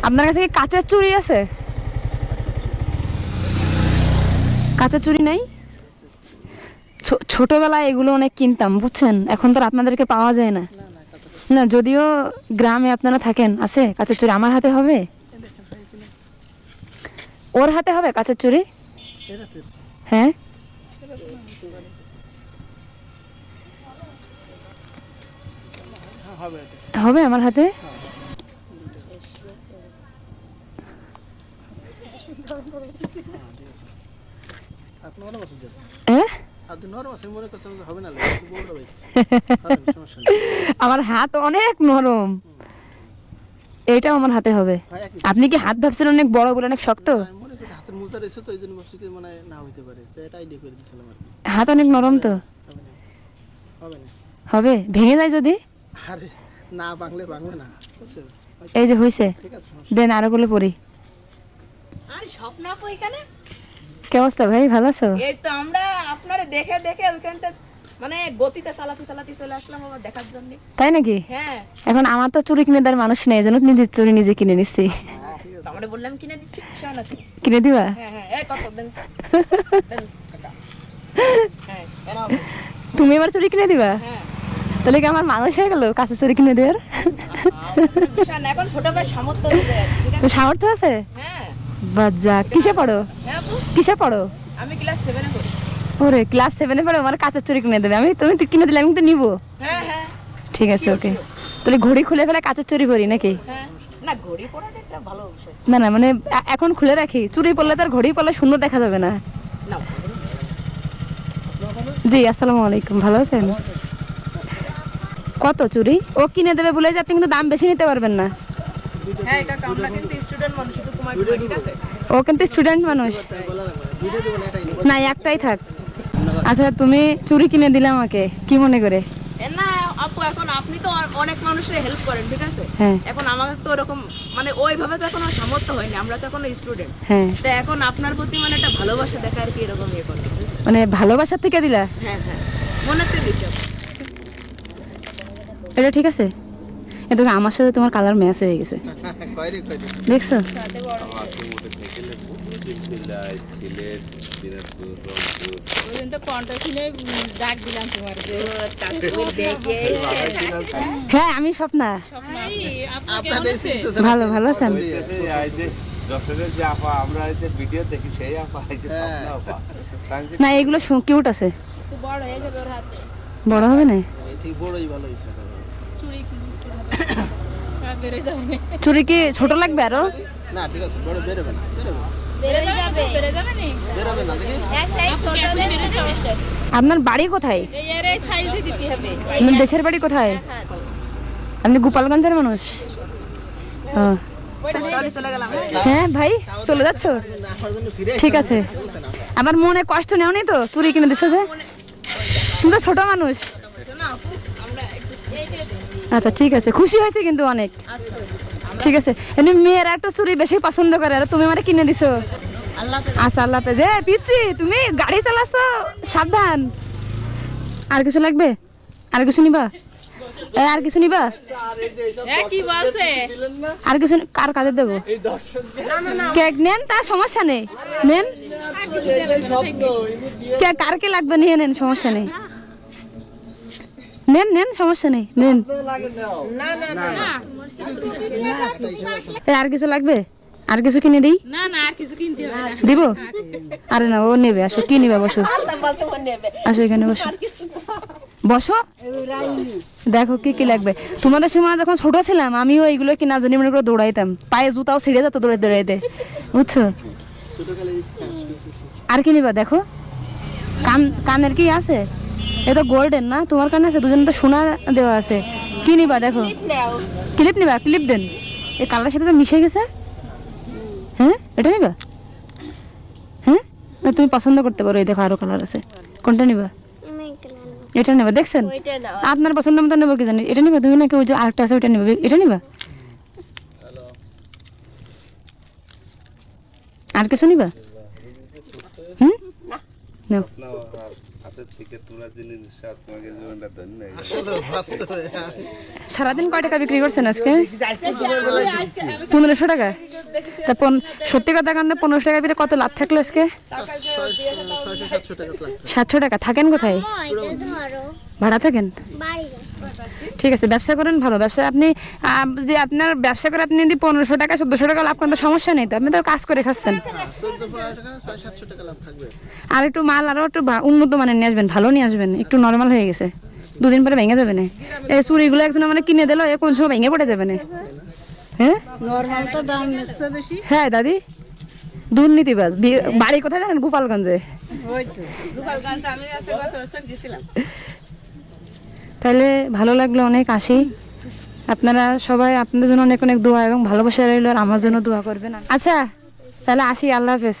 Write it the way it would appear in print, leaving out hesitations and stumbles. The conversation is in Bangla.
আপনার কাছে কি কাঁচের চুড়ি আছে? কাঁচের চুড়ি নাই? ছোটবেলায় এগুলো অনেক কিনতাম বুঝছেন, এখন তো আর আপনাদেরকে পাওয়া যায় না। না যদিও গ্রামে আপনারা থাকেন, আছে কাঁচের চুড়ি? আমার হাতে হবে? ওর হাতে হবে কাঁচের চুড়ি? হ্যাঁ হবে আমার হাতে। আমার হাত অনেক নরম, এইটাও আমার হাতে হবে। আপনি কি হাত ভাবছেন অনেক বড় বলে অনেক শক্ত? হাত অনেক নরম তো। হবে? ভেঙে যায় যদি? এই যে হয়েছে, দেন আরো গুলো পড়ি। কি অবস্থা ভাই, ভালো আছো? এই তো আমরা আপনারে দেখে দেখে ওইখানটা মানে গতিতে চালাতে চালাতে চলে আসলাম আমার দেখার জন্য। তাই নাকি? হ্যাঁ। এখন আমার তো চুরি কিনে দেওয়ার মানুষ নেই, এজন্য নিজের চুরি নিজে কিনে নিচ্ছি। আমরা বললাম কিনে দিচ্ছি, শোনাতে কিনে দিবা? হ্যাঁ হ্যাঁ। এই কত দেন দেন টাকা। হ্যাঁ এনাও। তুমি এবার চুরি কিনে দিবা? হ্যাঁ। তাহলে কি আমার মানুষ হয়ে গেল কাছে চুরি কিনে দেওয়ার? এখন ছোট ভাই সামর্থ্য হয়ে তো সামর্থ্য আছে? হ্যাঁ। বাজা, কিসে পড়ো? হ্যাঁ আপু, কিসে পড়ো? আমি ক্লাস 7 এ পড়ি। ওরে ক্লাস 7 এ পড়ো, আমার কাঁচের চুরি কিনে দেবে? তুমি তো কিনে দিলে আমি তো নিবো। হ্যাঁ হ্যাঁ। ঠিক আছে ওকে। তাহলে ঘড়ি খুলে ফেলে কাঁচের চুরি করি নাকি? হ্যাঁ। না ঘড়ি পরাটা একটা ভালো বিষয়। না না মানে এখন খুলে রাখি, চুরি পড়লে তার ঘড়ি পড়লে সুন্দর দেখা যাবে না। না। জি আসসালামু আলাইকুম, ভালো আছেন? কত চুরি? ও কিনে দেবে বলে যে আপনি কিন্তু দাম বেশি নিতে পারবেন না। হ্যাঁ কাকা, আমরা কিন্তু স্টুডেন্ট মানুষ, শুধু তোমার ঠিক আছে? ও কিন্তু স্টুডেন্ট মানুষ। না একটাই থাক। আচ্ছা তুমি চুরি কিনে দিলে আমাকে, কি মনে করে? না আপু, এখন আপনি তো অনেক মানুষের হেল্প করেন ঠিক আছে? হ্যাঁ এখন আমাদের তো এরকম মানে ওইভাবে তো এখনো সামর্থ্য হয়নি, আমরা তো এখনো স্টুডেন্ট। হ্যাঁ তো এখন আপনার প্রতি মানে একটা ভালোবাসা দেখা আর কি, এরকম ইয়ে করে। মানে ভালোবাসার থেকে দিলা? হ্যাঁ হ্যাঁ, মনেতে দিচ্ছ। এটা ঠিক আছে? এটা আমার সাথে তোমার কালার ম্যাচ হয়ে গেছে, দেখছো? হ্যাঁ আমি স্বপ্না। ভালো ভালো আছেন? না এগুলো কিউট আছে, বড় হবে না? চুরি কি ছোট লাগবে আরো? না ঠিক আছে, বড় বেরোবে না, আপনার বাড়ি কোথায়? আপনার দেশের বাড়ি কোথায়? আপনি গোপালগঞ্জের মানুষ? হ্যাঁ ভাই চলে যাচ্ছ? ঠিক আছে, আমার মনে কষ্ট নেও নি তো চুরি কিনে দিচ্ছে যে? তুমি তো ছোট মানুষ। আচ্ছা ঠিক আছে, খুশি হয়েছে কিন্তু অনেক। ঠিক আছে, এমনি মেয়েরা একটু চুরি বেশি পছন্দ করে, আর তুমি মানে কিনে দিছো। আচ্ছা আল্লাহ হাফেজ। পিচ্ছি তুমি গাড়ি চালাচ্ছ, সাবধান। আর কিছু লাগবে? আর কিছু নিবা? আর কিছু নিবা? আর কিছু কার কাজে দেবো? কেক নেন, তার সমস্যা নেই, নেন। কার কে লাগবে নিয়ে নেন, সমস্যা নেই, নেন নেন, সমস্যা নেই, নেন। আর কিছু লাগবে? আর কিছু কিনে দিই? না না, আর কিছু কিনতে হবে না। দিব? আরে না ও নেবে, আসো কি নিবে, বসো আসো এখানে বসো, বসো দেখো কি কি লাগবে। তোমাদের সময় যখন ছোট ছিলাম আমিও এইগুলো কেনার জন্য মনে করে দৌড়াইতাম, পায়ে জুতাও ছিঁড়ে যেত দৌড়ে দৌড়াইতে, বুঝছো? আর কি নিবা দেখো? কানের কি আছে? এটা গোল্ডেন না, তোমার কানে আছে? দুজন তো সোনা দেওয়া আছে। কি নিবা দেখো? ক্লিপ নিবা? ক্লিপ দেন, এই কালারের সাথে তো মিশে গেছে। হ্যাঁ এটা নিবা? হ্যাঁ তুমি পছন্দ করতে পারো, এই দেখো আরো কালার আছে, কোনটা নিবা? এটা নেবা? দেখছেন আপনার পছন্দ মতো নেবো, কি জানি এটা নিবা তুমি নাকি ওই যে আরেকটা আছে ওইটা নিবা? এটা নিবা? আর কিছু নিবা? নাও হাতের থেকে তোলা জিনিস তোমাকে জীবনটা ধন্য হয়ে গেল। আসলে বাস্তবে সারাদিন কয় টাকা বিক্রি করছেন আজকে? 1500 টাকা। তা সত্যি কথা কান্দে 1500 টাকা বিক্রি কত লাভ থাকলো আজকে? 600-700 টাকা লাগবে। 700 টাকা। থাকেন কোথায়? ভাড়া থাকেন? ঠিক আছে, ব্যবসা করেন ভালো ব্যবসা। আপনি যদি আপনার ব্যবসা করে আপনি যদি 1500 টাকা 1400 টাকা লাভ করেন তো সমস্যা নেই তো, আপনি তো কাজ করে খাচ্ছেন। 14-15 টাকা 600-700 টাকা লাভ থাকবে। আর একটু মাল আরো একটু উন্নত মানের নিয়ে আসবেন, ভালো নিয়ে আসবেন, একটু নর্মাল হয়ে গেছে, দুদিন পরে ভেঙে যাবে না। এই চুরিগুলো একজন মানে কিনে দিল, কোন সময় ভেঙে পড়ে যাবে না। হ্যাঁ নরমালটা দাম নিচ্ছে বেশি। হ্যাঁ দাদি, দুর্নীতিবাজ। বাড়ি কোথায় জানেন? গোপালগঞ্জে। ওই তো গোপালগঞ্জে আমি আছে গত বছর গেছিলাম। তাহলে ভালো লাগলো অনেক। আসি, আপনারা সবাই আপনাদের জন্য অনেক অনেক দোয়া এবং ভালোবাসা রইল, আর আমার জন্য দোয়া করবেন। আচ্ছা তাহলে আসি, আল্লাহ হাফেজ।